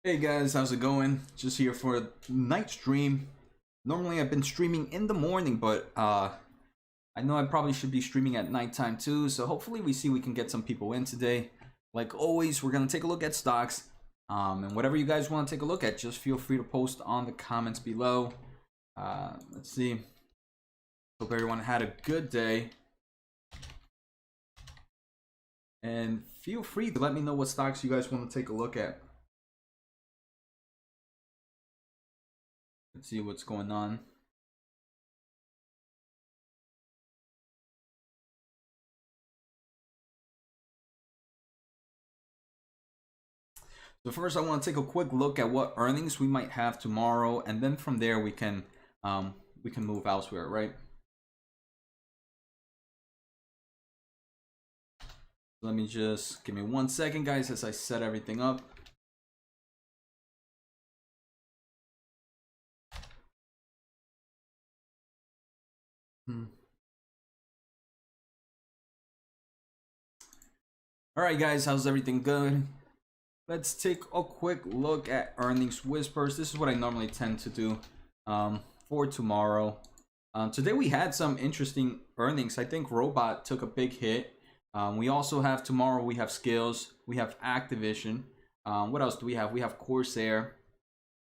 Hey guys, how's it going? Just here for a night stream. Normally I've been streaming in the morning, but I know I probably should be streaming at nighttime too, so hopefully we can get some people in today. Like always, we're gonna take a look at stocks. And whatever you guys want to take a look at, just feel free to post on the comments below. Let's see. Hope everyone had a good day. And feel free to let me know what stocks you guys want to take a look at. Let's see what's going on. So first I want to take a quick look at what earnings we might have tomorrow, and then from there we can move elsewhere, right? Let me just give me 1 second, guys, as I set everything up. All right, guys, how's everything going? Let's take a quick look at earnings whispers. This is what I normally tend to do for tomorrow. Today we had some interesting earnings. I think Robot took a big hit. We also have tomorrow, we have Skillz, we have Activision. What else do we have? We have Corsair,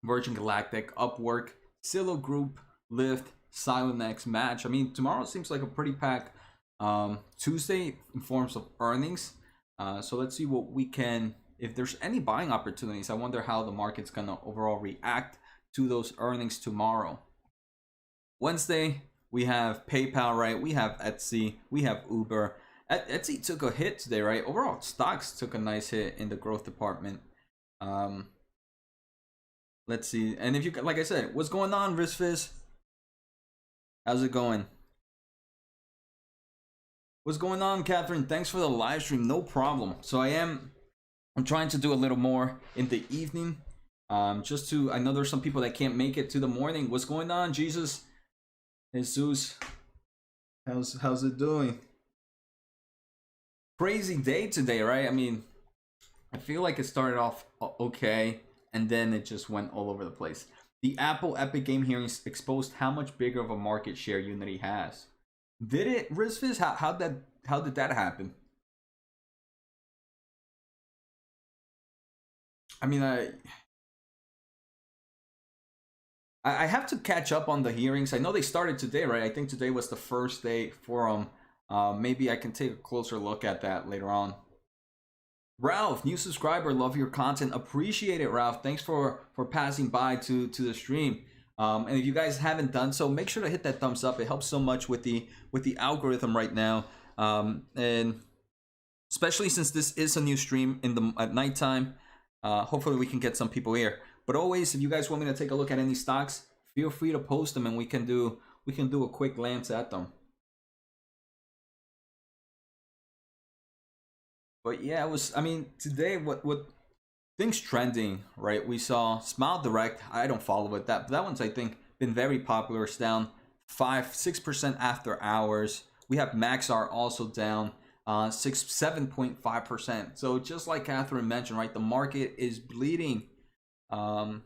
Virgin Galactic, Upwork, Silo Group, Lyft, Silenex, Match. I mean, tomorrow seems like a pretty packed Tuesday in forms of earnings. So let's see what we can, if there's any buying opportunities. I wonder how the market's gonna overall react to those earnings tomorrow. Wednesday, we have PayPal, right? We have Etsy, we have Uber. Etsy took a hit today, right? Overall, stocks took a nice hit in the growth department. Let's see. And if you, like I said, what's going on, Rizfiz? How's it going? What's going on, Catherine? Thanks for the live stream. No problem. So I'm trying to do a little more in the evening. Just to, I know there's some people that can't make it to the morning. What's going on, Jesus? Jesus. How's it doing? Crazy day today, right? I mean, I feel like it started off okay, and then it just went all over the place. The Apple Epic Game hearings exposed how much bigger of a market share Unity has. Did it, Rizfiz? How did that happen? I mean, I have to catch up on the hearings. I know they started today, right? I think today was the first day for them. Maybe I can take a closer look at that later on. Ralph, new subscriber, love your content, appreciate it, Ralph. Thanks for passing by to the stream. And if you guys haven't done so, make sure to hit that thumbs up. It helps so much with the algorithm right now, and especially since this is a new stream at nighttime. Hopefully we can get some people here. But always, if you guys want me to take a look at any stocks, feel free to post them, and we can do a quick glance at them. But yeah, I mean, today what things trending, right? We saw Smile Direct. I don't follow it. That one's, I think, been very popular. It's down 6% after hours. We have Maxar also down 7.5%. So just like Catherine mentioned, right, the market is bleeding. And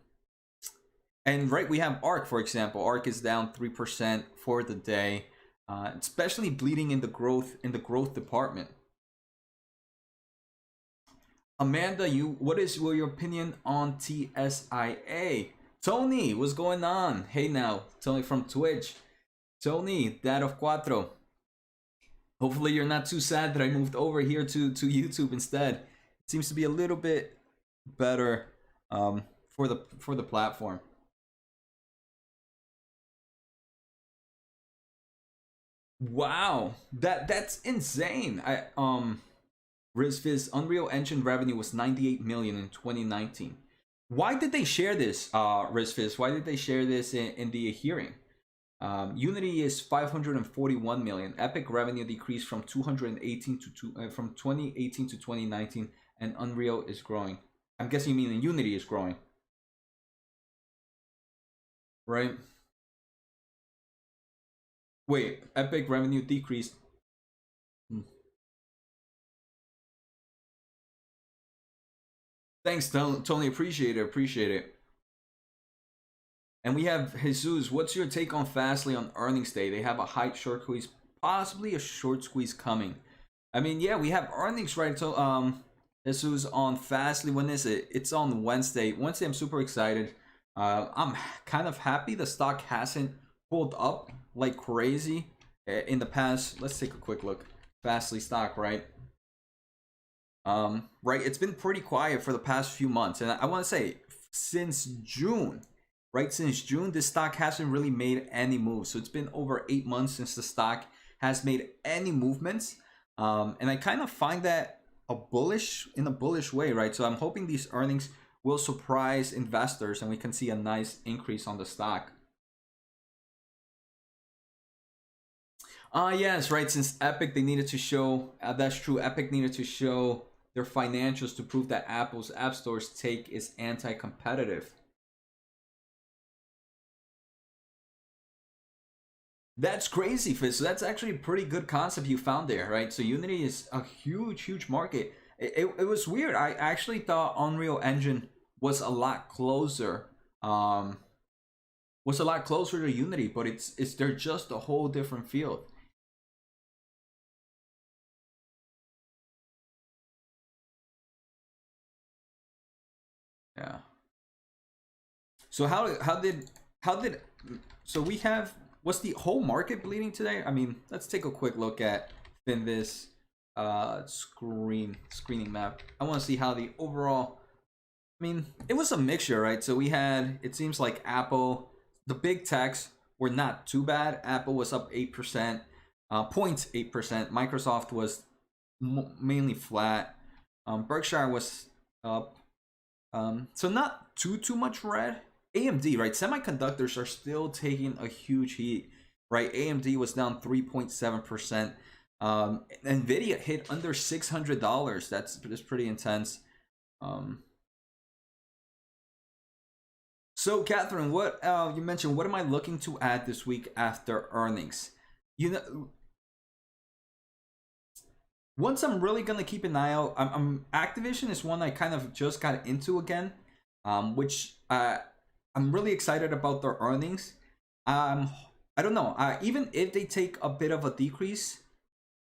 right, we have ARK, for example. ARK is down 3% for the day, especially bleeding in the growth department. Amanda, what is your opinion on TSIA? Tony, what's going on? Hey now, Tony from Twitch. Tony, Dad of Cuatro. Hopefully you're not too sad that I moved over here to YouTube instead. It seems to be a little bit better for the platform. Wow, that's insane. Rizfiz, Unreal Engine revenue was 98 million in 2019. Why did they share this, Rizfiz? Why did they share this in the hearing? Unity is 541 million. Epic revenue decreased from 218 from 2018 to 2019, and Unreal is growing. I'm guessing you mean Unity is growing, right? Wait, Epic revenue decreased. Thanks, Tony. Appreciate it. Appreciate it. And we have Jesus. What's your take on Fastly on earnings day? They have a high short squeeze, possibly a short squeeze coming. I mean, yeah, we have earnings, right? So, Jesus on Fastly. When is it? It's on Wednesday. Wednesday, I'm super excited. I'm kind of happy the stock hasn't pulled up like crazy in the past. Let's take a quick look. Fastly stock, right? Right, it's been pretty quiet for the past few months, and I want to say since June, right? Since June, this stock hasn't really made any moves. So it's been over 8 months since the stock has made any movements, and I kind of find that in a bullish way, right? So I'm hoping these earnings will surprise investors, and we can see a nice increase on the stock. Yes, right. Since Epic, they needed to show that's true. Epic needed to show their financials to prove that Apple's App Store's take is anti-competitive. That's crazy, Fizz. So that's actually a pretty good concept you found there, right? So Unity is a huge, huge market. It was weird. I actually thought Unreal Engine was a lot closer. Was a lot closer to Unity, but it's they're just a whole different field. Yeah. So how did so we have was the whole market bleeding today? I mean, let's take a quick look at Finvis screening map. I want to see how the overall. I mean, it was a mixture, right? So we had, it seems like Apple, the big techs were not too bad. Apple was up 8%, 0.8%. Microsoft was mainly flat. Berkshire was up. So not too much red. AMD, right? Semiconductors are still taking a huge heat, right? AMD was down 3.7%. Nvidia hit under $600. That's pretty intense. So, Catherine, what you mentioned? What am I looking to add this week after earnings? You know, once I'm really gonna keep an eye out. I'm Activision is one I kind of just got into again, which I'm really excited about their earnings. Um, I don't know. Even if they take a bit of a decrease,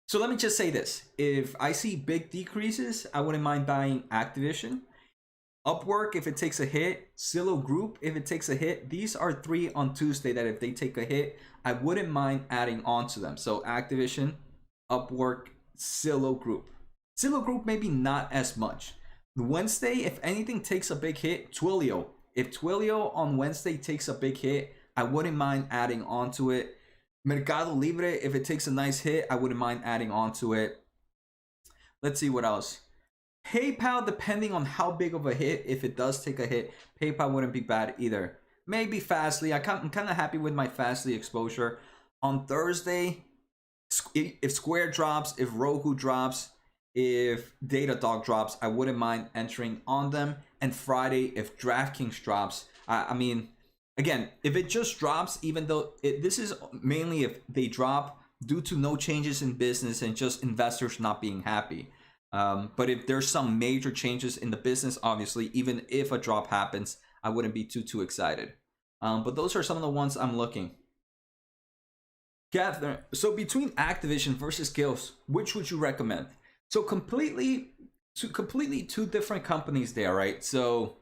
so let me just say this: if I see big decreases, I wouldn't mind buying Activision. Upwork if it takes a hit, Silo Group if it takes a hit. These are three on Tuesday that if they take a hit, I wouldn't mind adding on to them. So Activision, Upwork, Silo Group. Silo Group maybe not as much. Wednesday, if anything takes a big hit, Twilio. If Twilio on Wednesday takes a big hit, I wouldn't mind adding on to it. Mercado Libre, if it takes a nice hit, I wouldn't mind adding on to it. Let's see what else. PayPal, depending on how big of a hit, if it does take a hit, PayPal wouldn't be bad either. Maybe Fastly. I'm kind of happy with my Fastly exposure. On Thursday, if Square drops, if Roku drops, if Datadog drops, I wouldn't mind entering on them. And Friday, if DraftKings drops, I mean, again, if it just drops, even though this is mainly if they drop due to no changes in business and just investors not being happy. But if there's some major changes in the business, obviously, even if a drop happens, I wouldn't be too excited. But those are some of the ones I'm looking. Catherine, so between Activision versus Skillz, which would you recommend? So completely two different companies there, right? So,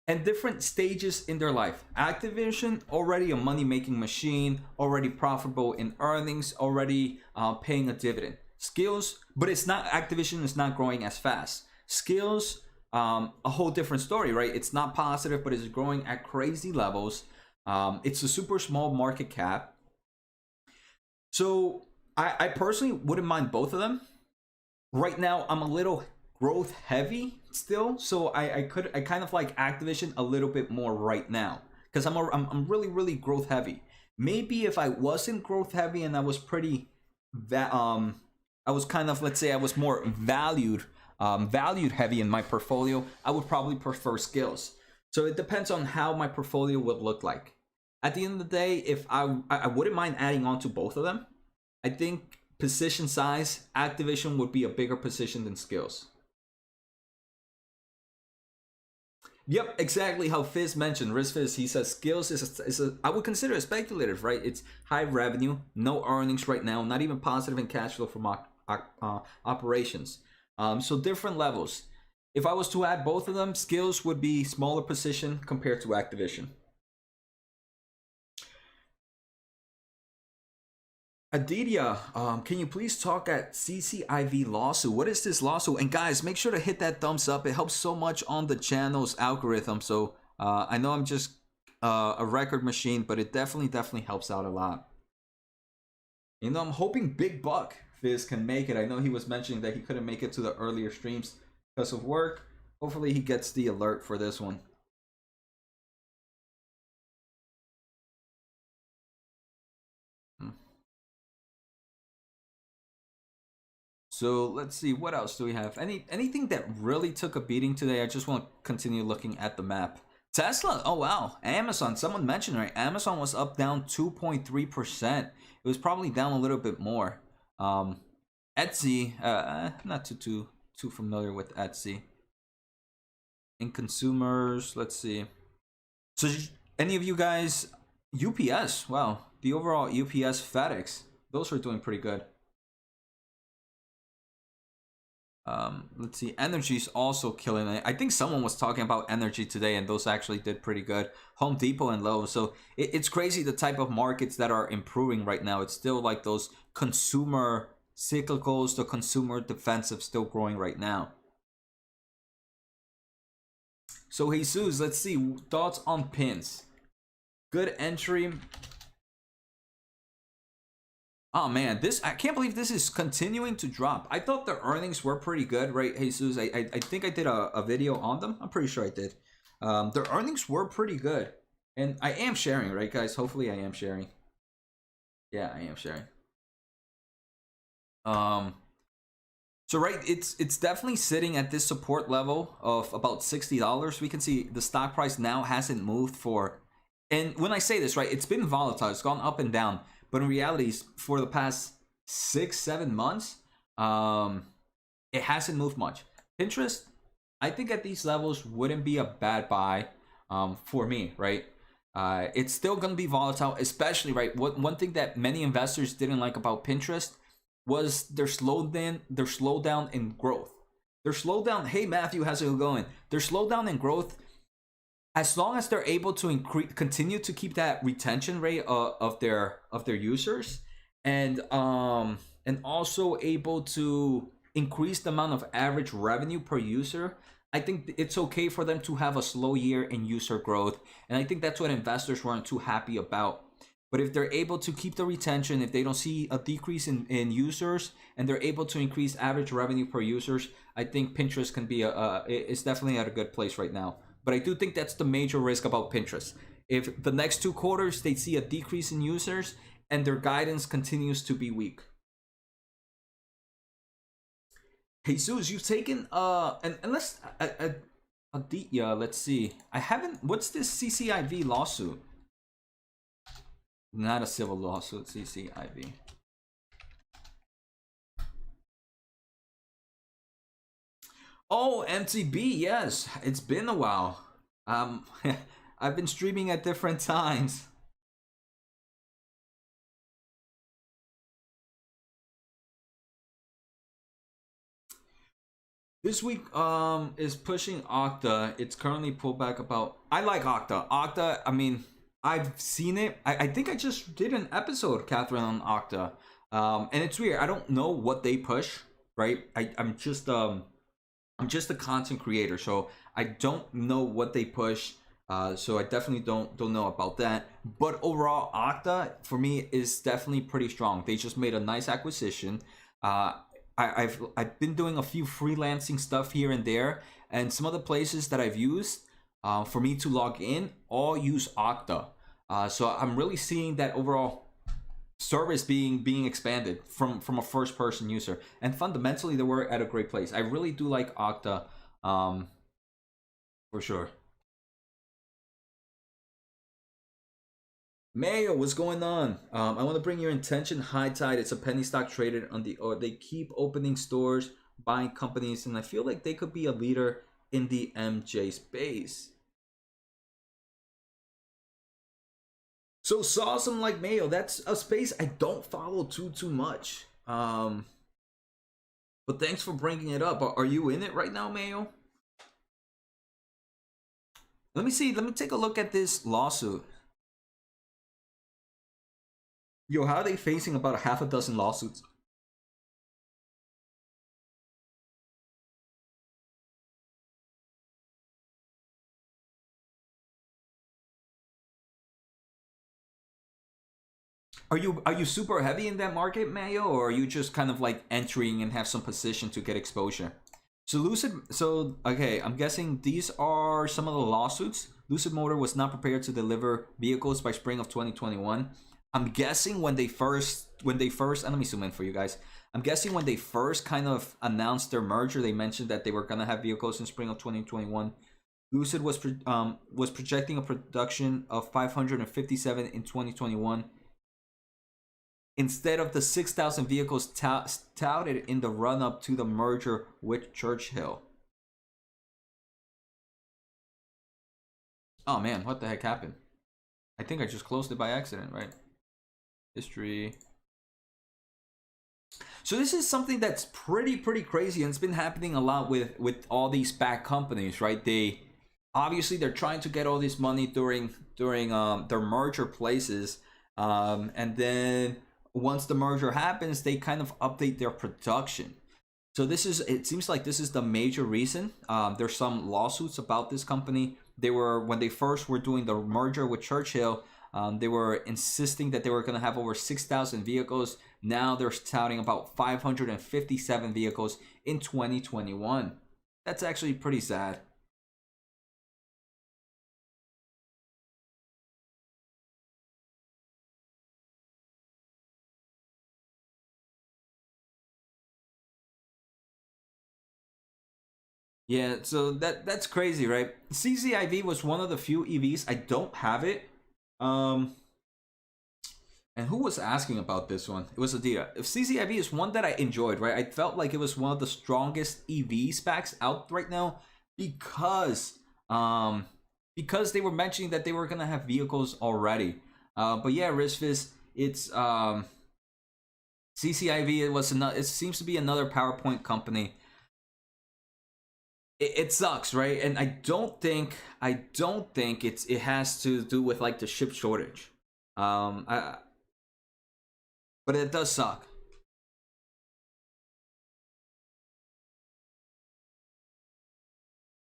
and different stages in their life. Activision, already a money-making machine, already profitable in earnings, already paying a dividend. Skillz, but it's not, Activision is not growing as fast. Skillz, a whole different story, right? It's not positive, but it's growing at crazy levels. It's a super small market cap. So I personally wouldn't mind both of them. Right now, I'm a little growth heavy still, so I kind of like Activision a little bit more right now because I'm really growth heavy. Maybe if I wasn't growth heavy and I was pretty I was kind of, let's say I was more valued heavy in my portfolio, I would probably prefer Skillz. So it depends on how my portfolio would look like. At the end of the day, if I wouldn't mind adding on to both of them. I think position size, Activision would be a bigger position than Skillz. Yep, exactly how Fizz mentioned. RizFizz, he says Skillz is I would consider it speculative, right? It's high revenue, no earnings right now, not even positive in cash flow from operations. So different levels. If I was to add both of them, Skillz would be smaller position compared to Activision. Adidia, can you please talk at CCIV lawsuit? What is this lawsuit? And guys, make sure to hit that thumbs up. It helps so much on the channel's algorithm. So I know I'm just a record machine, but it definitely helps out a lot. You know, I'm hoping Big Buck Fizz can make it. I know he was mentioning that he couldn't make it to the earlier streams because of work. Hopefully he gets the alert for this one. So let's see, what else do we have? Anything that really took a beating today? I just want to continue looking at the map. Tesla, oh wow. Amazon, someone mentioned, right? Amazon was up down 2.3%. It was probably down a little bit more. Etsy, not too familiar with Etsy. In consumers, let's see. So any of you guys, UPS, wow. The overall UPS, FedEx, those are doing pretty good. Let's see, energy's also killing it. I think someone was talking about energy today, and those actually did pretty good. Home Depot and Lowe's. So it's crazy the type of markets that are improving right now. It's still like those consumer cyclicals, the consumer defensive still growing right now. So Jesus, let's see, thoughts on pins. Good entry. Oh man, I can't believe this is continuing to drop. I thought the earnings were pretty good, right, Jesus? I think I did a video on them. I'm pretty sure I did. The earnings were pretty good. And I am sharing, right, guys? Hopefully I am sharing. Yeah, I am sharing. So right, it's definitely sitting at this support level of about $60. We can see the stock price now hasn't moved for, and when I say this, right, it's been volatile. It's gone up and down. But in reality, for the past 6-7 months, it hasn't moved much. Pinterest, I think at these levels wouldn't be a bad buy for me, right? It's still going to be volatile, especially, right? One thing that many investors didn't like about Pinterest was their slowdown in growth. Their slowdown, hey Matthew, how's it going? Their slowdown in growth, as long as they're able to continue to keep that retention rate of their users, and also able to increase the amount of average revenue per user, I think it's okay for them to have a slow year in user growth. And I think that's what investors weren't too happy about. But if they're able to keep the retention, if they don't see a decrease in users, and they're able to increase average revenue per users, I think Pinterest can be it's definitely at a good place right now. But I do think that's the major risk about Pinterest. If the next 2 quarters they see a decrease in users and their guidance continues to be weak. Jesus, you've taken and let's yeah, let's see. I haven't. What's this CCIV lawsuit? Not a civil lawsuit, CCIV. Oh, MTB, yes. It's been a while. I've been streaming at different times. This week is pushing Okta. It's currently pulled back about. I like Okta. Okta, I mean, I've seen it. I think I just did an episode, Catherine, on Okta. And it's weird. I don't know what they push, right? I'm just a content creator, so I don't know what they push. So I definitely don't know about that. But overall, Okta for me is definitely pretty strong. They just made a nice acquisition. I've been doing a few freelancing stuff here and there, and some of the places that I've used for me to log in all use Okta. So I'm really seeing that overall service being expanded from a first person user, and fundamentally they were at a great place. I really do like Okta for sure. Mayo, what's going on? I want to bring your attention. High Tide, it's a penny stock traded on the, or they keep opening stores, buying companies, and I feel like they could be a leader in the MJ space. So Sawsome like Mayo, that's a space I don't follow too much. But thanks for bringing it up. Are you in it right now, Mayo? Let me see. Let me take a look at this lawsuit. Yo, how are they facing about a half a dozen lawsuits? Are you super heavy in that market, Mayo, or are you just kind of like entering and have some position to get exposure? So okay, I'm guessing these are some of the lawsuits. Lucid Motor was not prepared to deliver vehicles by spring of 2021. I'm guessing when they first, and let me zoom in for you guys. I'm guessing when they first kind of announced their merger, they mentioned that they were gonna have vehicles in spring of 2021. Lucid was projecting a production of 557 in 2021 instead of the 6,000 vehicles touted in the run-up to the merger with Churchill. Oh man, what the heck happened? I think I just closed it by accident, right? History. So this is something that's pretty crazy, and it's been happening a lot with all these SPAC companies, right? They're trying to get all this money during their merger places, and then once the merger happens, they kind of update their production. So it seems like this is the major reason. There's some lawsuits about this company. When they first were doing the merger with Churchill, they were insisting that they were going to have over 6,000 vehicles. Now they're touting about 557 vehicles in 2021. That's actually pretty sad. Yeah, so that's crazy, right? CCIV was one of the few EVs. I don't have it. And who was asking about this one? It was Adira. If CCIV is one that I enjoyed, right? I felt like it was one of the strongest EV specs out right now because they were mentioning that they were gonna have vehicles already. But yeah, Rizfis, it's CCIV. It seems to be another PowerPoint company. It sucks, right? And I don't think it has to do with like the chip shortage. But it does suck.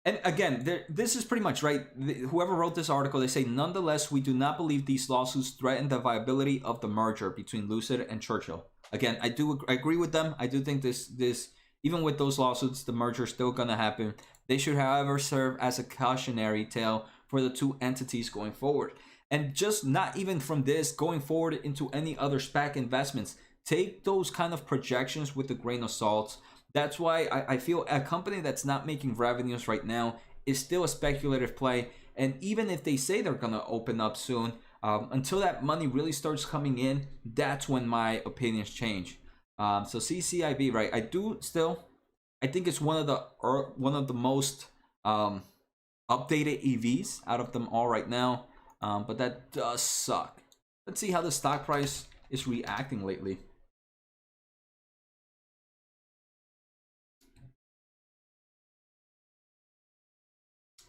And again, this is pretty much right. Whoever wrote this article, they say, nonetheless, we do not believe these lawsuits threaten the viability of the merger between Lucid and Churchill. Again, I agree with them. I do think this even with those lawsuits, the merger is still gonna happen. They should, however, serve as a cautionary tale for the two entities going forward. And just not even from this, going forward into any other SPAC investments, take those kind of projections with a grain of salt. That's why I feel a company that's not making revenues right now is still a speculative play. And even if they say they're gonna open up soon, until that money really starts coming in, that's when my opinions change. So CCIB, right? I think it's one of the most updated EVs out of them all right now. But that does suck. Let's see how the stock price is reacting lately.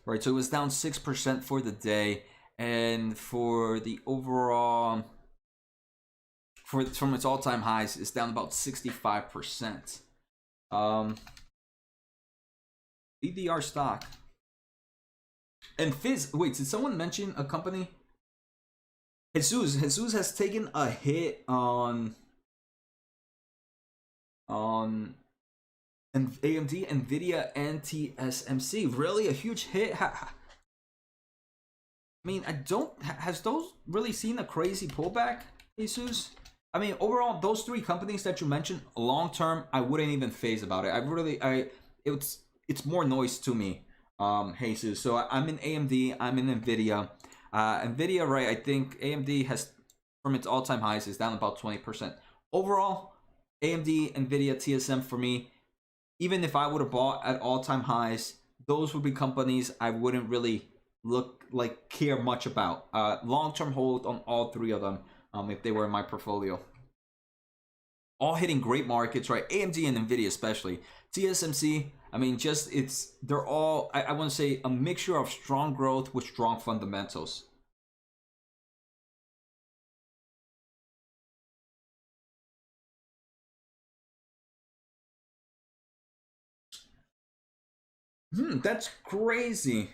Right, so it was down 6% for the day, and for the overall, from its all-time highs, it's down about 65%. EDR stock. And Fizz, wait, did someone mention a company? Jesus has taken a hit on AMD, Nvidia, and TSMC. Really a huge hit. I mean, has those really seen a crazy pullback, Jesus? I mean, overall, those three companies that you mentioned, long term, I wouldn't even phase about it. It's more noise to me, Jesus. So I'm in AMD, I'm in Nvidia. Nvidia, right? I think AMD has, from its all-time highs, is down about 20%. Overall, AMD, Nvidia, TSM for me, even if I would have bought at all-time highs, those would be companies I wouldn't really care much about. Long-term hold on all three of them if they were in my portfolio. All hitting great markets, right? AMD and Nvidia especially. TSMC, I mean, they're all, I want to say, a mixture of strong growth with strong fundamentals. That's crazy.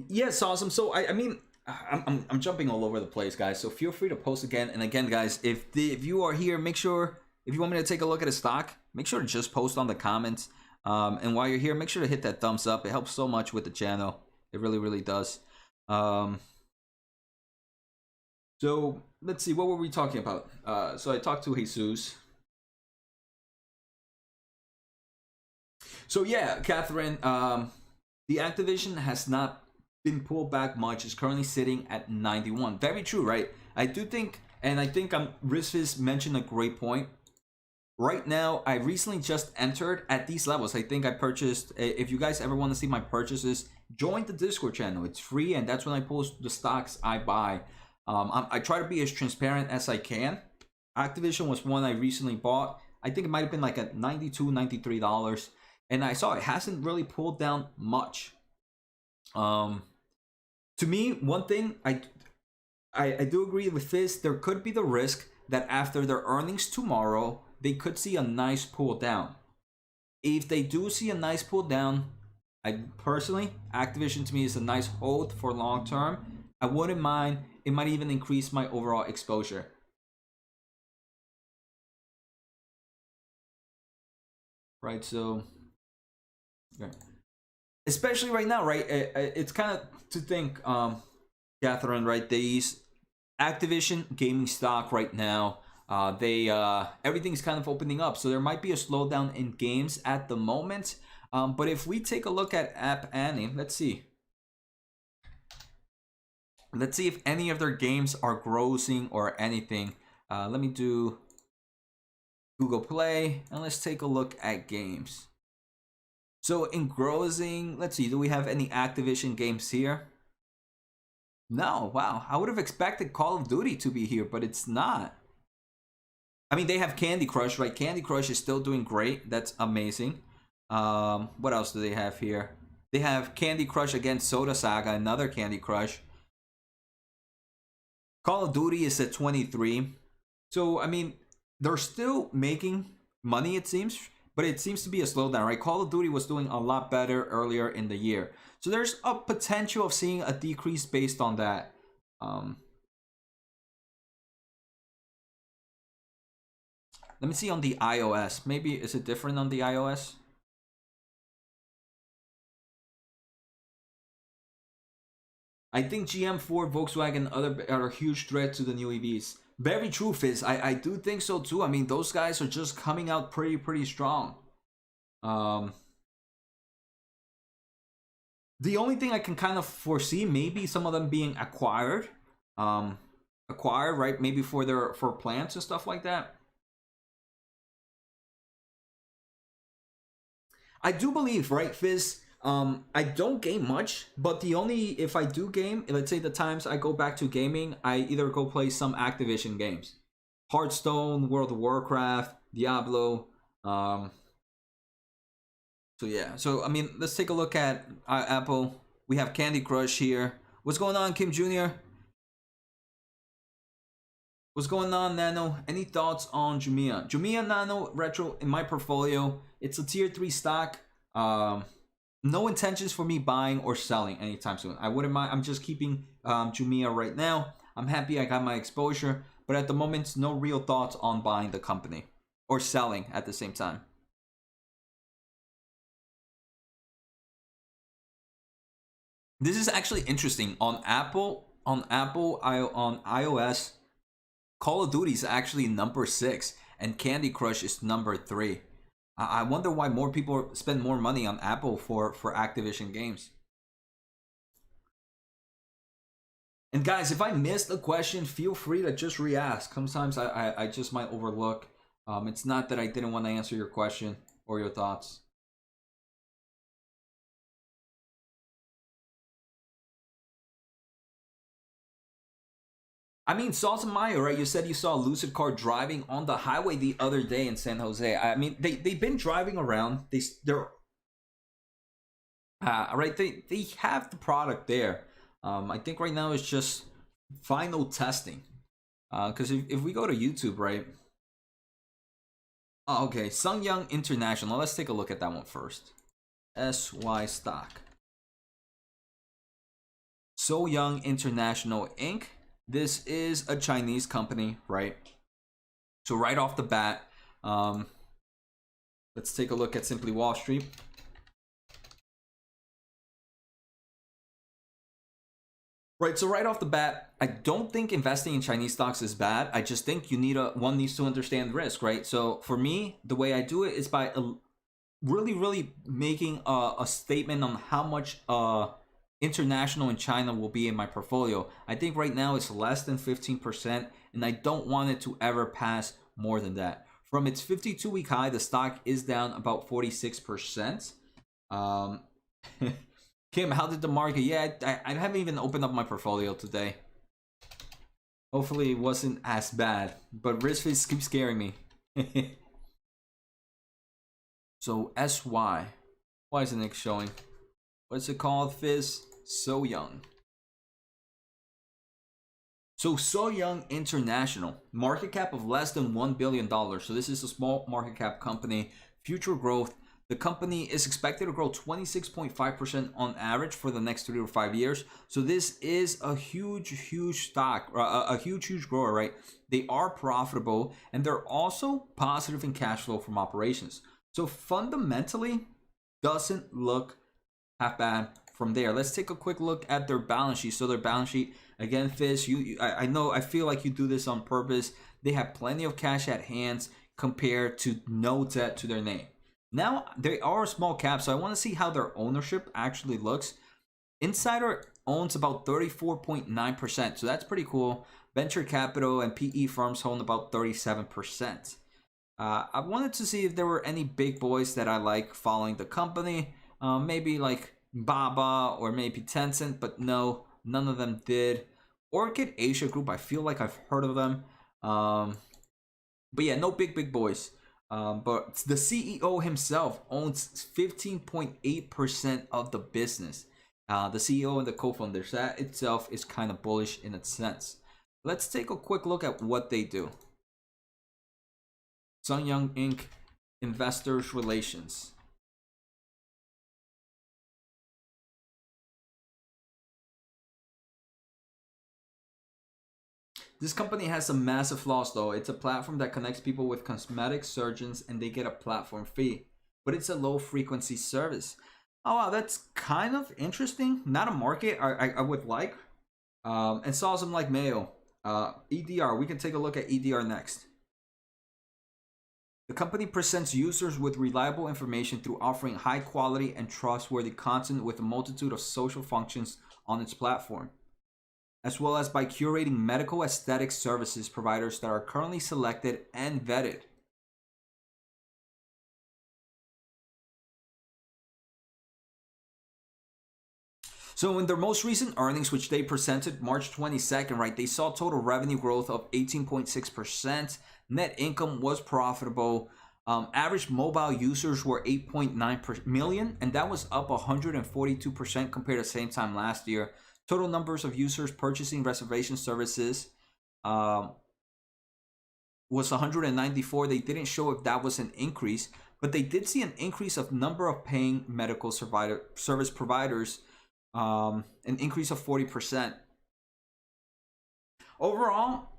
Yes, awesome. So I mean, I'm jumping all over the place, guys. So feel free to post again and again, guys. If you are here, make sure, if you want me to take a look at a stock, make sure to just post on the comments. And while you're here, make sure to hit that thumbs up. It helps so much with the channel. It really, really does. So let's see, what were we talking about? So I talked to Jesus. So yeah, Catherine, the Activision has not been pulled back much. It's currently sitting at 91. Very true, right? I do think, and I think Rizfiz mentioned a great point. Right now, I recently just entered at these levels. I think I purchased, if you guys ever want to see my purchases, join the Discord channel. It's free, and that's when I post the stocks I buy. I try to be as transparent as I can. Activision was one I recently bought. I think it might have been like at $92, $93. And I saw it hasn't really pulled down much. To me, one thing I do agree with this. There could be the risk that after their earnings tomorrow, they could see a nice pull down. If they do see a nice pull down, I personally, Activision to me is a nice hold for long term. I wouldn't mind. It might even increase my overall exposure. Right, so, yeah. Especially right now, right? It's kind of to think, Catherine, right? These Activision gaming stock right now, everything's kind of opening up, so there might be a slowdown in games at the moment. But if we take a look at App Annie, let's see. Let's see if any of their games are grossing or anything. Let me do Google Play, and let's take a look at games. So in grossing, let's see, do we have any Activision games here? No, wow. I would have expected Call of Duty to be here, but it's not. I mean, they have Candy Crush, right? Candy Crush is still doing great. That's amazing. What else do they have here? They have Candy Crush against Soda Saga, another Candy Crush. Call of Duty is at 23. So, I mean, they're still making money, it seems, but it seems to be a slowdown, right? Call of Duty was doing a lot better earlier in the year. So there's a potential of seeing a decrease based on that. Let me see on the iOS. Maybe, is it different on the iOS? I think GM, Ford, Volkswagen, other are a huge threat to the new EVs. Very true, Fizz. I do think so too. I mean, those guys are just coming out pretty strong. The only thing I can kind of foresee, maybe some of them being acquired, right? Maybe for plants and stuff like that. I do believe, right, Fizz? I don't game much, but if I do game, let's say the times I go back to gaming, I either go play some Activision games. Hearthstone, World of Warcraft, Diablo. So yeah, so I mean, let's take a look at Apple. We have Candy Crush here. What's going on, Kim Jr.? What's going on, Nano? Any thoughts on Jumia? Jumia Nano Retro in my portfolio. It's a tier 3 stock. No intentions for me buying or selling anytime soon. I wouldn't mind. I'm just keeping Jumia right now. I'm happy I got my exposure, but at the moment, no real thoughts on buying the company or selling at the same time. This is actually interesting. On iOS, Call of Duty is actually number 6, and Candy Crush is number 3. I wonder why more people spend more money on Apple for Activision games. And guys, if I missed a question, feel free to just re-ask. Sometimes I just might overlook. It's not that I didn't want to answer your question or your thoughts. I mean, saw some Maya, right? You said you saw a Lucid car driving on the highway the other day in San Jose. I mean, they've been driving around. They're right. They have the product there. I think right now it's just final testing. Because if we go to YouTube, right? Oh, okay, Sung Young International. Let's take a look at that one first. SY stock. So Young International Inc. This is a Chinese company, right? So right off the bat, let's take a look at Simply Wall Street. Right, so right off the bat, I don't think investing in Chinese stocks is bad. I just think one needs to understand risk, right? So for me, the way I do it is by really making a statement on how much international and China will be in my portfolio. I think right now it's less than 15%, and I don't want it to ever pass more than that. From its 52-week high, the stock is down about 46%. Kim, how did the market? Yeah, I haven't even opened up my portfolio today. Hopefully it wasn't as bad, but risk keeps scaring me. So SY, why isn't it showing? What's it called, Fizz? So Young. So Young International, market cap of less than $1 billion. So this is a small market cap company. Future growth. The company is expected to grow 26.5% on average for the next 3 to 5 years. So this is a huge stock, a huge grower, right? They are profitable, and they're also positive in cash flow from operations. So fundamentally, doesn't look half bad from there. Let's take a quick look at their balance sheet. So their balance sheet, again, Fizz, I feel like you do this on purpose. They have plenty of cash at hands compared to no debt to their name. Now, they are a small cap, so I want to see how their ownership actually looks. Insider owns about 34.9%, so that's pretty cool. Venture capital and PE firms own about 37%. I wanted to see if there were any big boys that I like following the company. Maybe like Baba or maybe Tencent, but no, none of them did. Orchid Asia Group, I feel like I've heard of them. But yeah, no big boys. But the CEO himself owns 15.8% of the business. The CEO and the co-founders, that itself is kind of bullish in a sense. Let's take a quick look at what they do. Sun Young Inc. Investors Relations. This company has some massive flaws though. It's a platform that connects people with cosmetic surgeons and they get a platform fee. But it's a low frequency service. Oh wow, that's kind of interesting. Not a market I would like. And saw some like Mayo. EDR, we can take a look at EDR next. The company presents users with reliable information through offering high quality and trustworthy content with a multitude of social functions on its platform, as well as by curating medical aesthetic services providers that are currently selected and vetted. So in their most recent earnings, which they presented March 22nd, right, they saw total revenue growth of 18.6%. Net income was profitable. Average mobile users were 8.9 million, and that was up 142% compared to the same time last year. Total numbers of users purchasing reservation services was 194. They didn't show if that was an increase, but they did see an increase of number of paying medical service providers, an increase of 40%. Overall,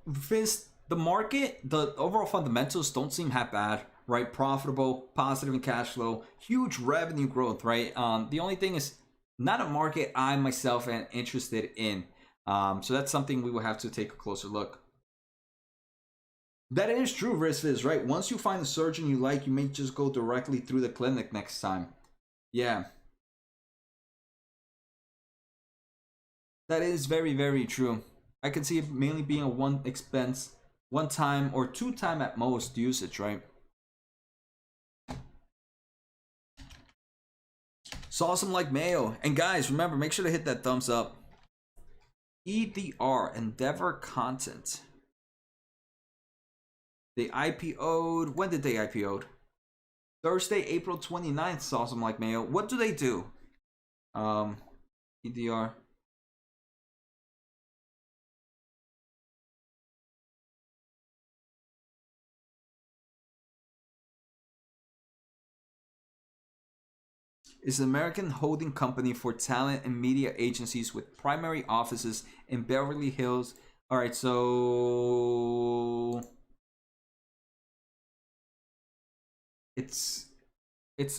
the market, the overall fundamentals don't seem that bad, right? Profitable, positive in cash flow, huge revenue growth, right? The only thing is not a market I myself am interested in. So that's something we will have to take a closer look. That is true, Rizviz, right? Once you find a surgeon you like, you may just go directly through the clinic next time. Yeah. That is very true. I can see it mainly being a one time or two time at most usage, right? Saw some like Mayo. And guys, remember, make sure to hit that thumbs up. EDR, Endeavor Content. They IPO'd. When did they IPO'd? Thursday, April 29th. Saw some like mail. What do they do? EDR. Is an American holding company for talent and media agencies with primary offices in Beverly Hills. All right, so it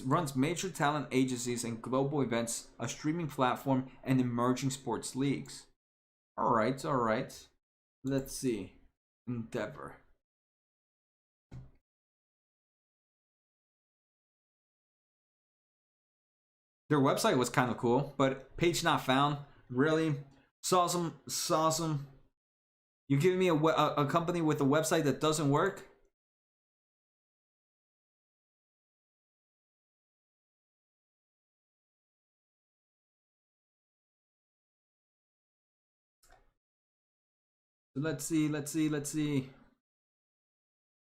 runs major talent agencies and global events, a streaming platform, and emerging sports leagues. All right, all right. Let's see. Endeavor. Their website was kind of cool, but page not found. Really? Saw some. You giving me a company with a website that doesn't work? Let's see.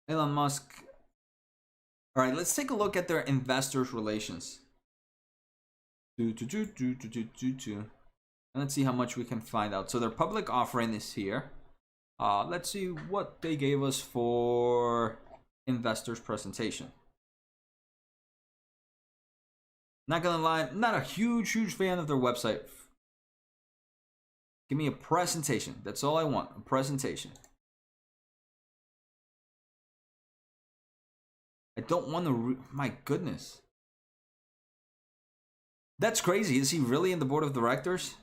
Elon Musk. All right, let's take a look at their investors relations. And let's see how much we can find out. So their public offering is here. Let's see what they gave us for investors presentation. Not gonna lie, not a huge fan of their website. Give me a presentation. That's all I want. A presentation. I don't want to. My goodness. That's crazy. Is he really in the board of directors?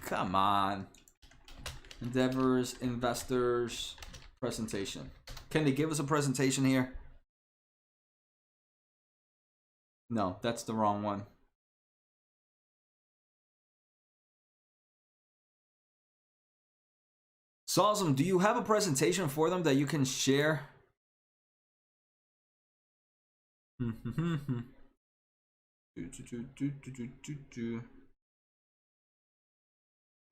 Come on. Endeavors, investors, presentation. Can they give us a presentation here? No, that's the wrong one. Sawsum, do you have a presentation for them that you can share? I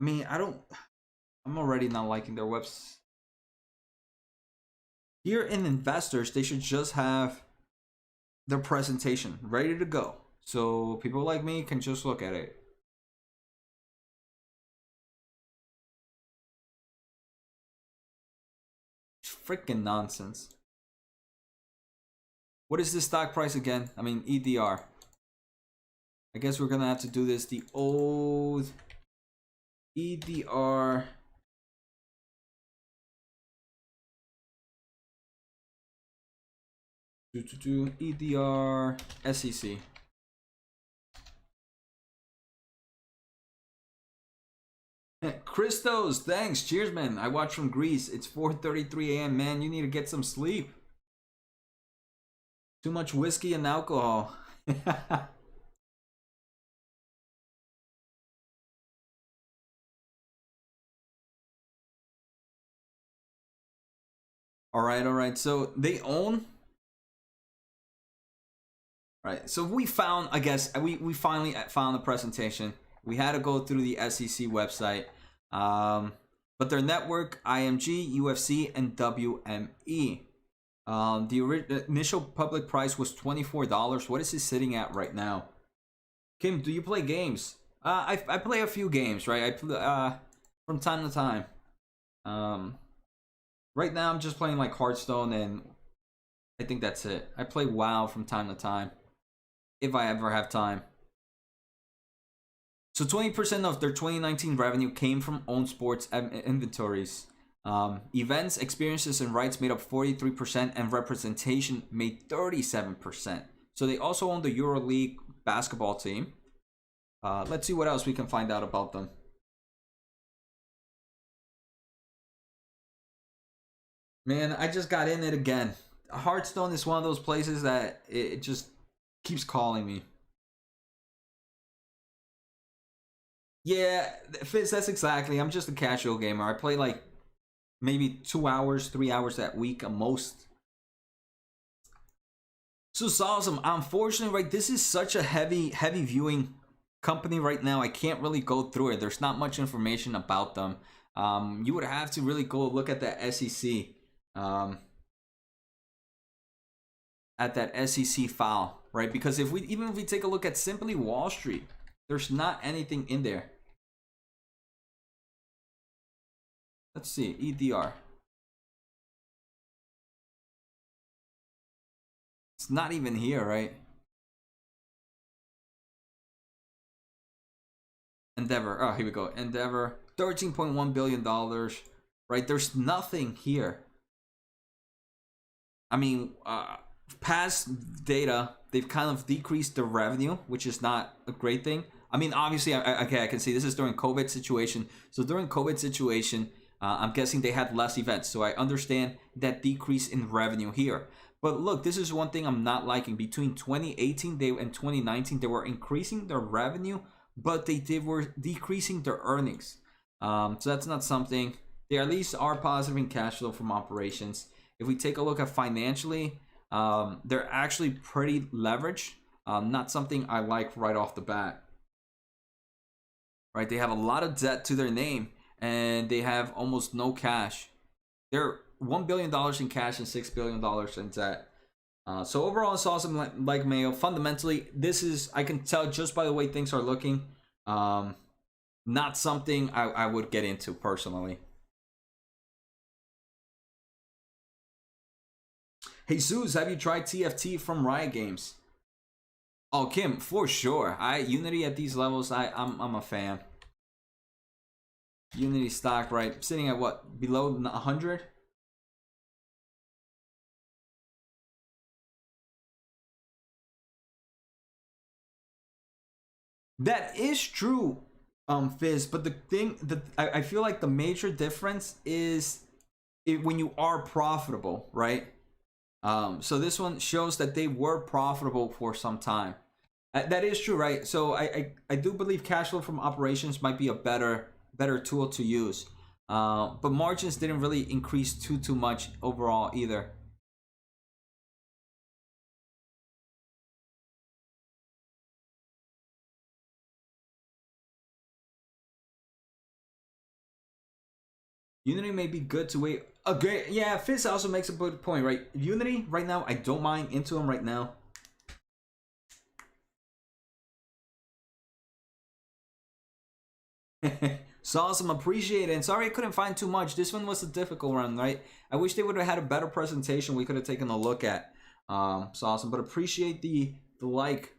mean, I'm already not liking their webs. Here in investors, they should just have their presentation ready to go. So people like me can just look at it. Freaking nonsense. What is this stock price again? I mean, EDR. I guess we're gonna have to do this the old EDR. EDR SEC. Christos, thanks. Cheers, man. I watch from Greece. It's 4:33 a.m. Man, you need to get some sleep. Too much whiskey and alcohol. All right. So they own. All right. So we found, I guess, we finally found the presentation. We had to go through the SEC website. But their network, IMG, UFC, and WME. The initial public price was $24. What is it sitting at right now? Kim, do you play games? I play a few games, right? I play from time to time. Right now I'm just playing like Hearthstone, and I think that's it. I play WoW from time to time, if I ever have time. So 20% of their 2019 revenue came from owned sports inventories. Events, experiences, and rights made up 43%, and representation made 37%. So they also own the EuroLeague basketball team. Let's see what else we can find out about them. Man, I just got in it again. Hearthstone is one of those places that it just keeps calling me. Yeah, Fizz, that's exactly. I'm just a casual gamer. I play like maybe 2 hours, 3 hours that week at most. So Sawsum, unfortunately, right, this is such a heavy viewing company right now, I can't really go through it. There's not much information about them. You would have to really go look at the SEC, at that SEC file, right? Because even if we take a look at simply Wall Street, there's not anything in there. Let's see, EDR. It's not even here, right? Endeavor. Oh, here we go. Endeavor, $13.1 billion, right? There's nothing here. I mean, past data, they've kind of decreased the revenue, which is not a great thing. I mean, obviously, okay, I can see this is during COVID situation. So during COVID situation, I'm guessing they had less events. So I understand that decrease in revenue here. But look, this is one thing I'm not liking. Between 2018 and 2019, they were increasing their revenue, but they were decreasing their earnings. So that's not something. They at least are positive in cash flow from operations. If we take a look at financially, they're actually pretty leveraged. Not something I like right off the bat. Right, they have a lot of debt to their name, and they have almost no cash. They're $1 billion in cash and $6 billion in debt. So overall, it's awesome. Like Mayo, fundamentally, this is, I can tell just by the way things are looking, not something I would get into personally. Hey Zeus, have you tried TFT from Riot Games? Oh, Kim, for sure. Unity at these levels, I'm a fan. Unity stock, right, sitting at what, below 100? That is true, Fizz. But the thing that I feel like the major difference is when you are profitable, right? So this one shows that they were profitable for some time. That is true, right? So I do believe cash flow from operations might be a better tool to use. But margins didn't really increase too much overall either. Unity may be good to wait. Okay, yeah, Fizz also makes a good point, right? Unity right now, I don't mind into them right now. Saw some, appreciate it. And sorry I couldn't find too much. This one was a difficult one, right? I wish they would have had a better presentation we could have taken a look at. Saw some, but appreciate the like.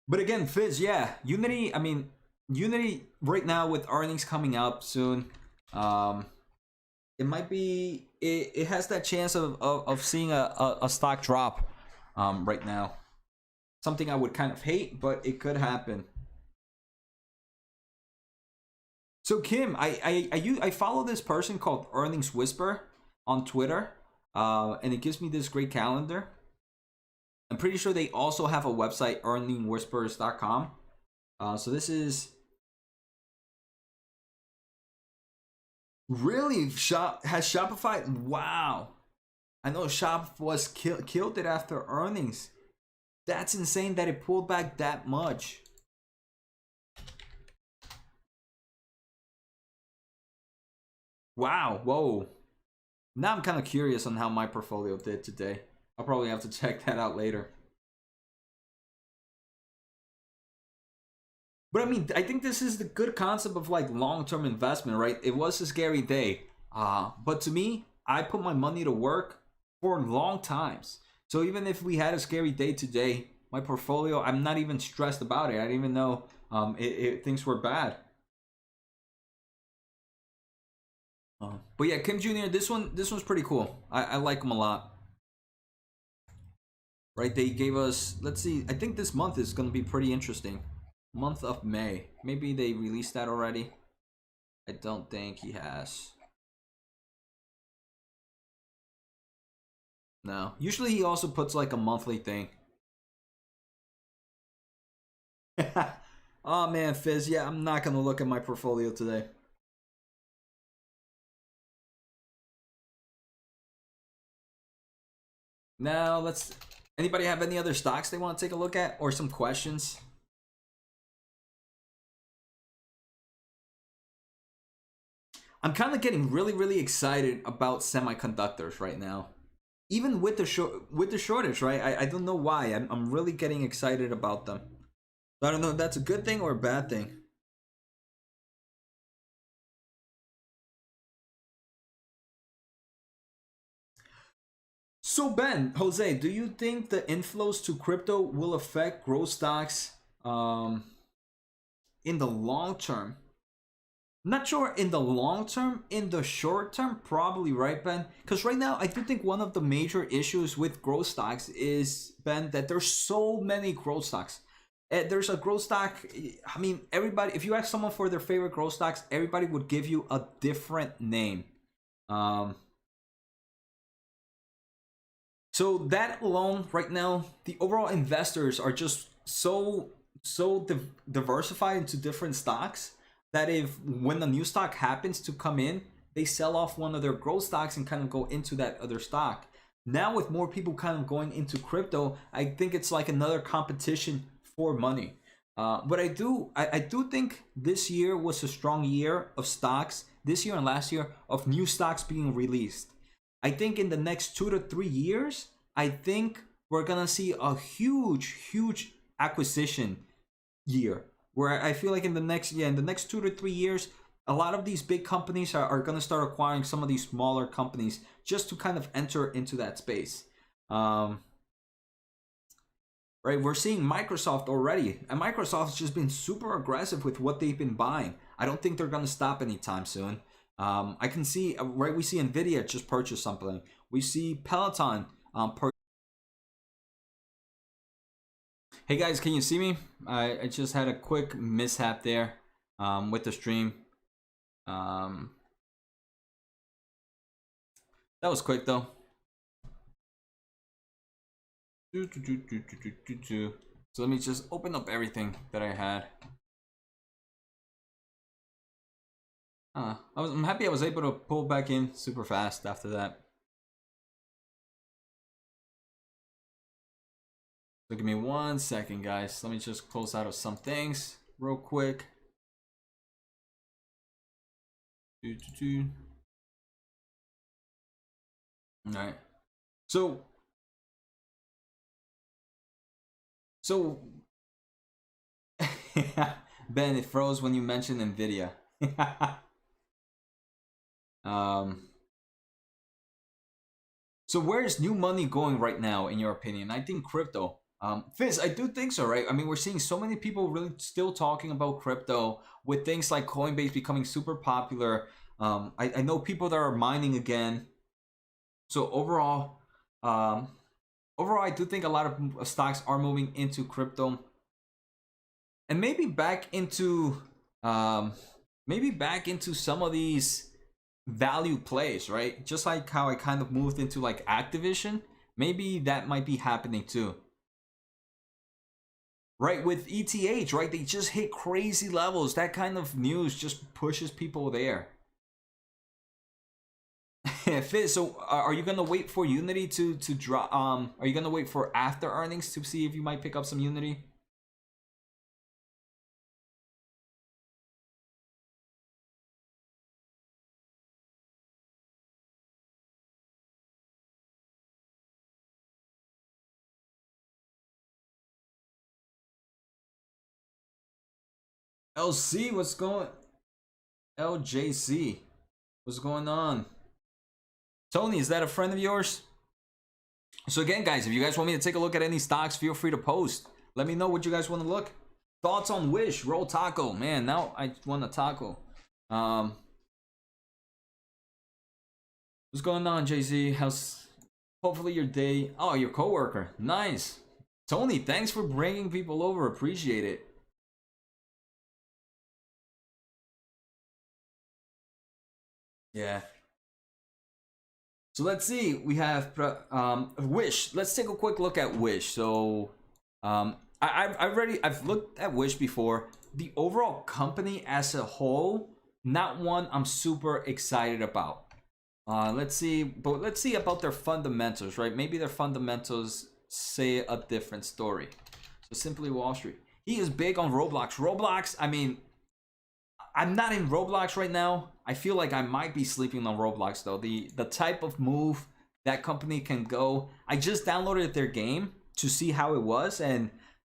But again, Fizz, yeah, Unity, I mean, Unity right now with earnings coming up soon, it might be, it has that chance of seeing a stock drop right now. Something I would kind of hate, but it could happen. So Kim, I follow this person called Earnings Whisper on Twitter, and it gives me this great calendar. I'm pretty sure they also have a website, earningwhispers.com. So this is really has Shopify. Wow, I know Shop was killed it after earnings. That's insane that it pulled back that much. Wow, whoa. Now I'm kind of curious on how my portfolio did today. I'll probably have to check that out later. But I mean, I think this is the good concept of like long-term investment, right? It was a scary day. But to me, I put my money to work for long times. So even if we had a scary day today, my portfolio, I'm not even stressed about it. I didn't even know things were bad. But yeah, Kim Jr., this one's pretty cool. I like him a lot. Right, they gave us, let's see, I think this month is going to be pretty interesting. Month of May. Maybe they released that already. I don't think he has. No. Usually he also puts like a monthly thing. Oh man, Fizz, yeah, I'm not going to look at my portfolio today. Now let's Anybody have any other stocks they want to take a look at or some questions? I'm kind of getting really excited about semiconductors right now. Even with the shortage, right? I don't know why. I'm really getting excited about them. I don't know if that's a good thing or a bad thing. So Ben, Jose, do you think the inflows to crypto will affect growth stocks in the long term? Not sure in the long term. In the short term, probably, right, Ben? Because right now, I do think one of the major issues with growth stocks is, Ben, that there's so many growth stocks. There's a growth stock. I mean, everybody. If you ask someone for their favorite growth stocks, everybody would give you a different name. So that alone, right now, the overall investors are just so diversified into different stocks that if when a new stock happens to come in, they sell off one of their growth stocks and kind of go into that other stock. Now with more people kind of going into crypto, I think it's like another competition for money. But I do think this year was a strong year of stocks. This year and last year of new stocks being released. I think in the next 2 to 3 years, I think we're gonna see a huge acquisition year. Where I feel like in the next 2 to 3 years, a lot of these big companies are gonna start acquiring some of these smaller companies just to kind of enter into that space. Right, we're seeing Microsoft already, and Microsoft's just been super aggressive with what they've been buying. I don't think they're gonna stop anytime soon. I can see, right, we see Nvidia just purchase something. We see Peloton Hey guys, can you see me? I just had a quick mishap there with the stream. That was quick though. So let me just open up everything that I had. I'm happy I was able to pull back in super fast after that. So give me 1 second, guys. Let me just close out of some things real quick. All right. So Ben, it froze when you mentioned Nvidia. So where's new money going right now, in your opinion? I think crypto. Fizz, I do think so, right? I mean, we're seeing so many people really still talking about crypto with things like Coinbase becoming super popular. I know people that are mining again. So overall, I do think a lot of stocks are moving into crypto, and maybe back into some of these value plays, right? Just like how I kind of moved into like Activision, maybe that might be happening too. Right, with ETH, right? They just hit crazy levels. That kind of news just pushes people there. Fizz, so are you gonna wait for Unity to drop? Are you gonna wait for after earnings to see if you might pick up some Unity? LC, what's going? LJC, what's going on? Tony, is that a friend of yours? So again, guys, if you guys want me to take a look at any stocks, feel free to post. Let me know what you guys want to look. Thoughts on Wish, roll taco. Man, now I want a taco. What's going on, JZ? How's hopefully your day? Oh, your coworker. Nice. Tony, thanks for bringing people over. Appreciate it. Yeah. So let's see. We have Wish. Let's take a quick look at Wish. So I've looked at Wish before. The overall company as a whole, not one I'm super excited about. Let's see about their fundamentals, right? Maybe their fundamentals say a different story. So Simply Wall Street. He is big on Roblox. Roblox, I mean, I'm not in Roblox right now. I feel like I might be sleeping on Roblox though. The type of move that company can go. I just downloaded their game to see how it was, and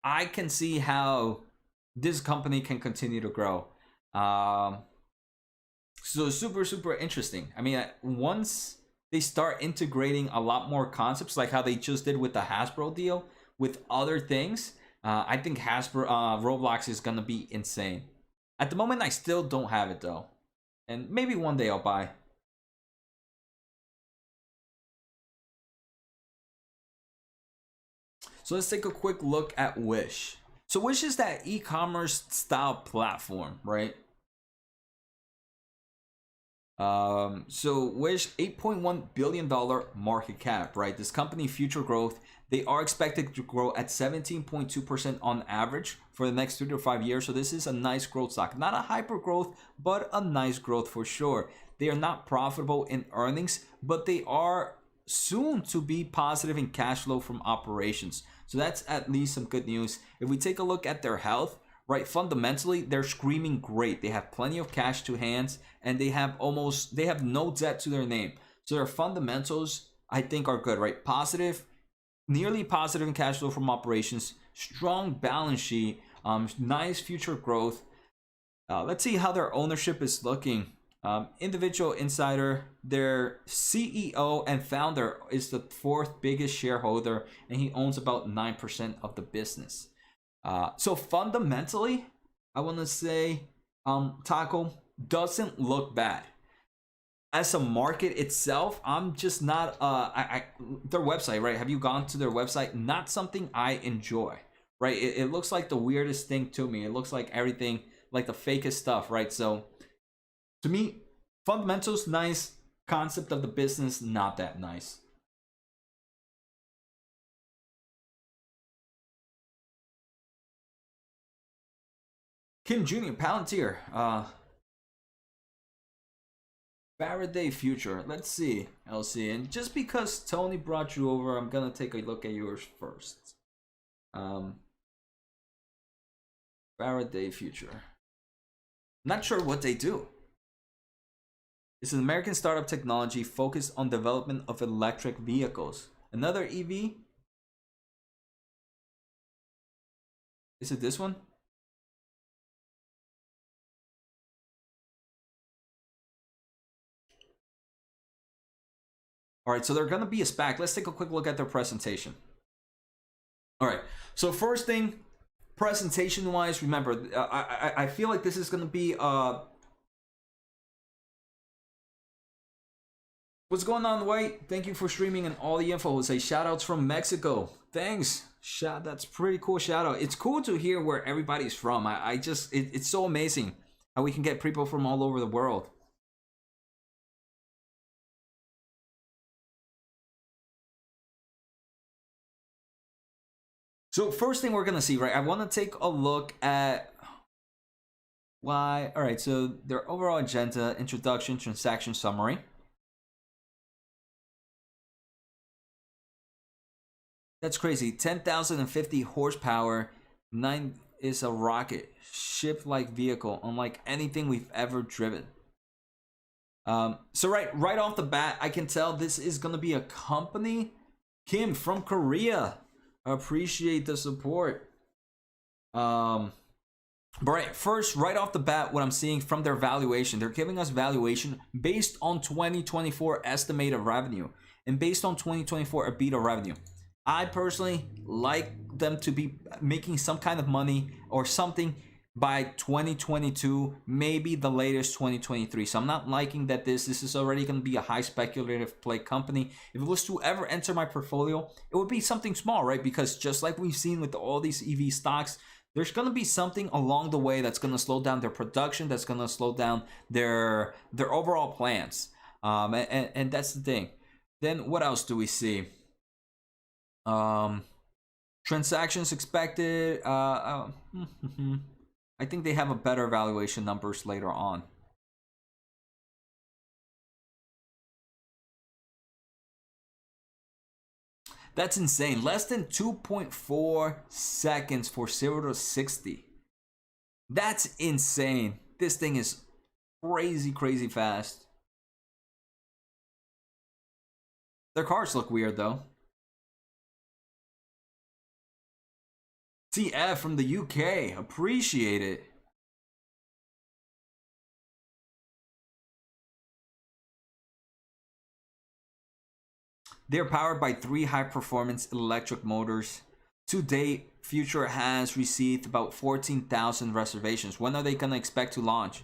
I can see how this company can continue to grow. So super interesting. I mean, once they start integrating a lot more concepts, like how they just did with the Hasbro deal, with other things, I think Roblox is gonna be insane. At the moment, I still don't have it though, and maybe one day I'll buy. So let's take a quick look at Wish. So Wish is that e-commerce style platform, right? So Wish, $8.1 billion market cap, right? This company future growth, they are expected to grow at 17.2% on average for the next 3 to 5 years. So this is a nice growth stock, not a hyper growth, but a nice growth for sure. They are not profitable in earnings, but they are soon to be positive in cash flow from operations. So that's at least some good news. If we take a look at their health, right, fundamentally they're screaming great. They have plenty of cash to hands, and they have no debt to their name. So their fundamentals, I think, are good, right? Positive, nearly positive in cash flow from operations, strong balance sheet, nice future growth. Let's see how their ownership is looking. Individual insider, their CEO and founder is the 4th biggest shareholder, and he owns about 9% of the business. So fundamentally, I want to say Taco doesn't look bad. As a market itself, I'm just not their website, right? Have you gone to their website? Not something I enjoy, right? It looks like the weirdest thing to me. It looks like everything, like the fakest stuff, right? So to me, fundamentals nice, concept of the business not that nice. Kim Jr., Palantir, Faraday Future. Let's see, LC. And just because Tony brought you over, I'm gonna take a look at yours first. Faraday Future. Not sure what they do. It's an American startup technology focused on development of electric vehicles. Another EV? Is it this one? All right, so they're gonna be a SPAC. Let's take a quick look at their presentation. All right, so first thing, presentation wise, remember, I feel like this is gonna be what's going on, White? Thank you for streaming and all the info. We'll say shout outs from Mexico. Thanks. That's pretty cool shout out. It's cool to hear where everybody's from. It's so amazing how we can get people from all over the world. So first thing we're gonna see, right? I want to take a look at why. All right, so their overall agenda, introduction, transaction summary. That's crazy. 10,050 horsepower. 9 is a rocket ship-like vehicle, unlike anything we've ever driven. So right off the bat, I can tell this is gonna be a company. Kim from Korea, appreciate the support. But right off the bat, what I'm seeing from their valuation, they're giving us valuation based on 2024 estimated revenue and based on 2024 EBITDA revenue. I personally like them to be making some kind of money or something by 2022, maybe the latest 2023. So I'm not liking that this is already going to be a high speculative play company. If it was to ever enter my portfolio, it would be something small, right? Because just like we've seen with all these EV stocks, there's going to be something along the way that's going to slow down their production, that's going to slow down their overall plans. And that's the thing. Then what else do we see? Transactions expected. I think they have a better valuation numbers later on. That's insane. Less than 2.4 seconds for 0 to 60. That's insane. This thing is crazy fast. Their cars look weird though. TF from the UK. Appreciate it. They're powered by 3 high-performance electric motors. To date, Future has received about 14,000 reservations. When are they going to expect to launch?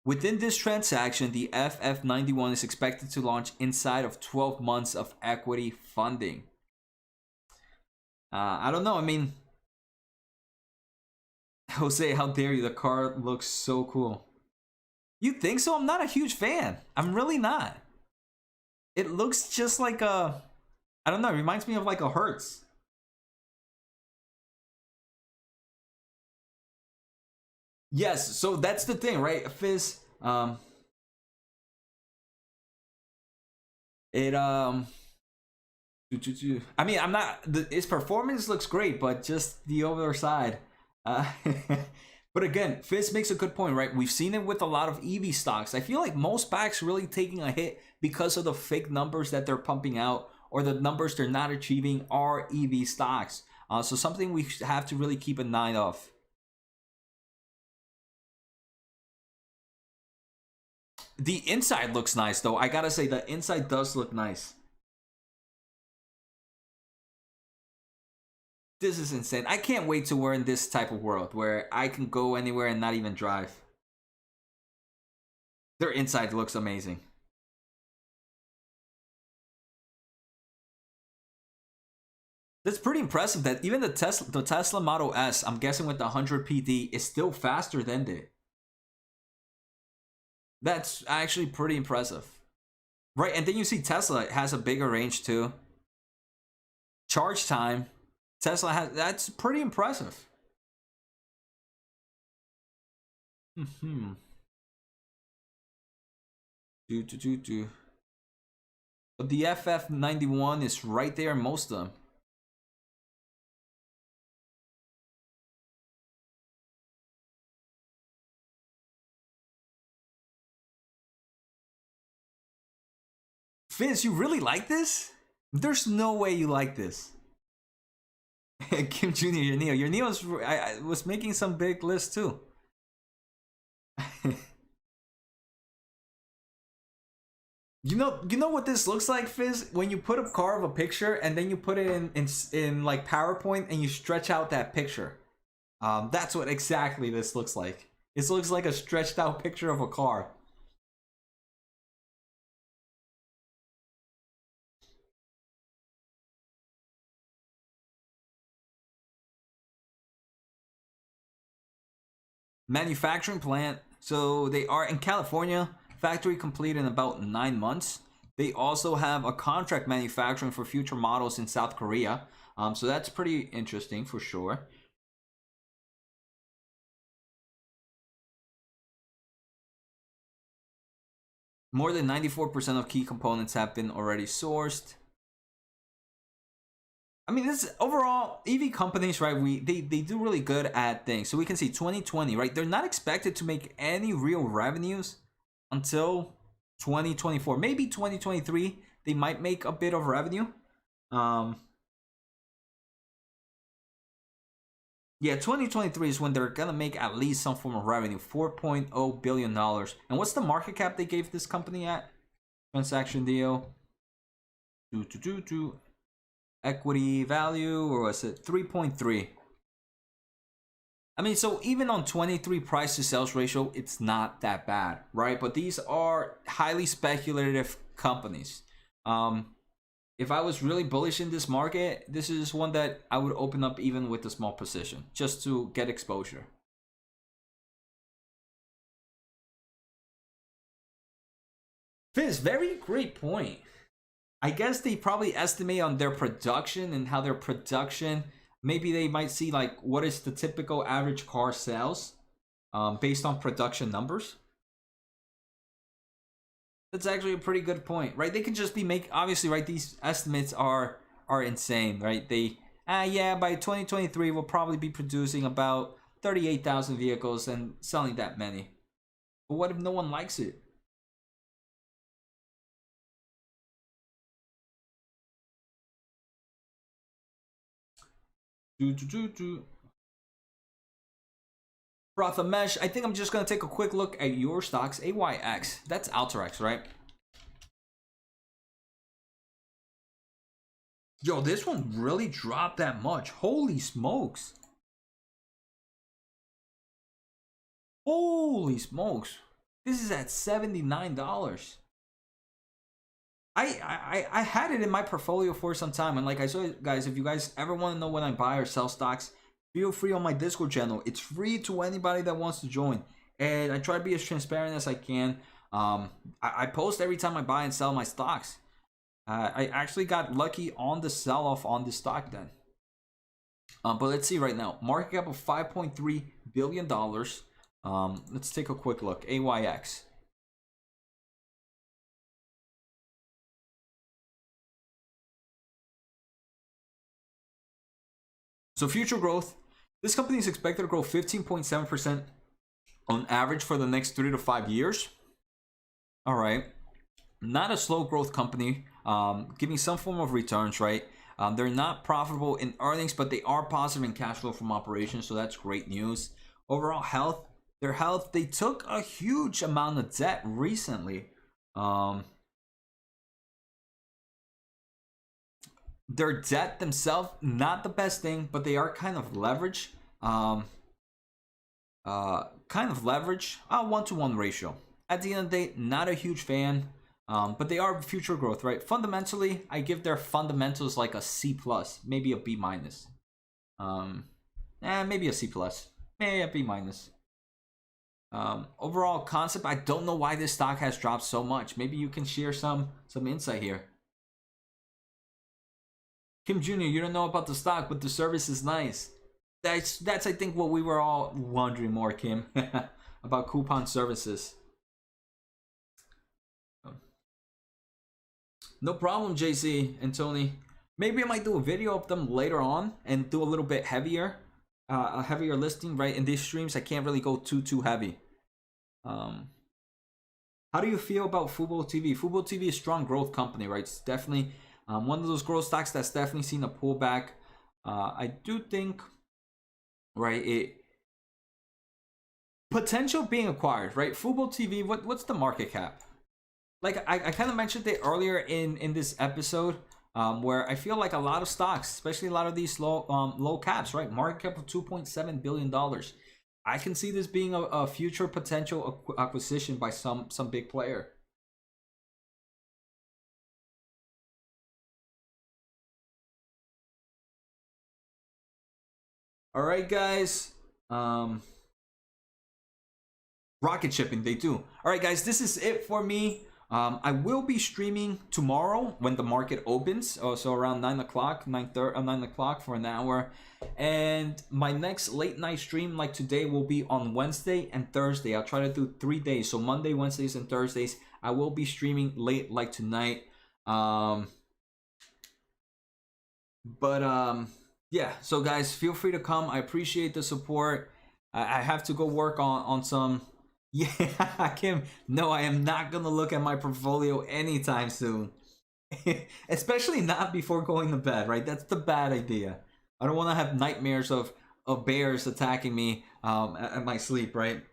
Within this transaction, the FF91 is expected to launch inside of 12 months of equity funding. I don't know. I mean, Jose, how dare you? The car looks so cool. You think so? I'm not a huge fan. I'm really not. It looks just like a, I don't know, it reminds me of like a Hertz. Yes, so that's the thing, right? Fizz, it I mean, I'm not, its performance looks great, but just the other side. But again, Fizz makes a good point, right? We've seen it with a lot of EV stocks. I feel like most SPACs really taking a hit because of the fake numbers that they're pumping out, or the numbers they're not achieving are EV stocks. So something we have to really keep an eye of. The inside looks nice though. I gotta say, the inside does look nice. This is insane. I can't wait to we're in this type of world where I can go anywhere and not even drive. Their inside looks amazing. That's pretty impressive that even the Tesla Model S, I'm guessing with the 100 PD, is still faster than it. That's actually pretty impressive. Right, and then you see Tesla has a bigger range too. Charge time. Tesla has, that's pretty impressive. The FF91 is right there in most of them. Fizz, you really like this? There's no way you like this. Kim Jr., your Neo was making some big lists too. You know what this looks like, Fizz? When you put a car of a picture and then you put it in like PowerPoint and you stretch out that picture. That's what exactly this looks like. This looks like a stretched out picture of a car. Manufacturing plant. So they are in California. Factory complete in about 9 months. They also have a contract manufacturing for future models in South Korea. So that's pretty interesting for sure. More than 94% of key components have been already sourced. I mean, this overall EV companies, right? They do really good at things. So we can see 2020, right? They're not expected to make any real revenues until 2024. Maybe 2023 they might make a bit of revenue. Yeah, 2023 is when they're gonna make at least some form of revenue. $4.0 billion. And what's the market cap they gave this company at? Transaction deal. Equity value, or was it 3.3? I mean, so even on 23 price to sales ratio, it's not that bad, right? But these are highly speculative companies. If I was really bullish in this market, this is one that I would open up even with a small position just to get exposure. Fizz, very great point. I guess they probably estimate on their production and how their production, maybe they might see like what is the typical average car sales based on production numbers. That's actually a pretty good point, right? They could just be obviously, right? These estimates are insane, right? Yeah, by 2023 we'll probably be producing about 38,000 vehicles and selling that many. But what if no one likes it? Mesh, I think I'm just gonna take a quick look at your stocks. AYX, that's Alteryx, right? Yo, this one really dropped that much. Holy smokes. Holy smokes. This is at $79. I had it in my portfolio for some time, and like I said, guys, if you guys ever want to know when I buy or sell stocks, feel free on my Discord channel. It's free to anybody that wants to join, and I try to be as transparent as I can. I post every time I buy and sell my stocks. I actually got lucky on the sell-off on the stock then. But let's see right now. Market cap of $5.3 billion. Let's take a quick look. AYX. So future growth. This company is expected to grow 15.7% on average for the next 3 to 5 years. All right. Not a slow growth company, giving some form of returns, right? They're not profitable in earnings, but they are positive in cash flow from operations, so that's great news. Overall health, they took a huge amount of debt recently. Their debt themselves, not the best thing, but they are kind of leverage. Kind of leverage, 1-to-1 ratio. At the end of the day, not a huge fan. But they are future growth, right? Fundamentally, I give their fundamentals like a C+, maybe a B-. Maybe a C+, maybe a B-. Overall concept, I don't know why this stock has dropped so much. Maybe you can share some insight here. Kim Jr., you don't know about the stock, but the service is nice. That's I think what we were all wondering more, Kim, about coupon services. No problem, JC and Tony. Maybe I might do a video of them later on and do a little bit heavier, a heavier listing, right? In these streams, I can't really go too heavy. How do you feel about Fubo TV? Fubo TV is a strong growth company, right? It's definitely one of those growth stocks that's definitely seen a pullback. I do think, right, potential being acquired, right? Fubo TV, what's the market cap? Like I kind of mentioned it earlier in this episode, where I feel like a lot of stocks, especially a lot of these low caps, right? Market cap of $2.7 billion. I can see this being a future potential acquisition by some big player. All right, guys. Rocket shipping, they do. All right, guys, this is it for me. I will be streaming tomorrow when the market opens, so around 9 o'clock, 9 o'clock for an hour. And my next late night stream, like today, will be on Wednesday and Thursday. I'll try to do 3 days, so Monday, Wednesdays, and Thursdays. I will be streaming late, like tonight. Yeah, so guys, feel free to come. I appreciate the support. I have to go work on some. Yeah, Kim. No, I am not gonna look at my portfolio anytime soon. Especially not before going to bed, right? That's the bad idea. I don't want to have nightmares of bears attacking me at my sleep, right?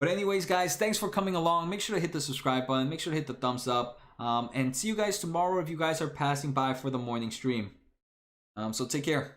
But anyways, guys, thanks for coming along. Make sure to hit the subscribe button. Make sure to hit the thumbs up. And see you guys tomorrow if you guys are passing by for the morning stream. So take care.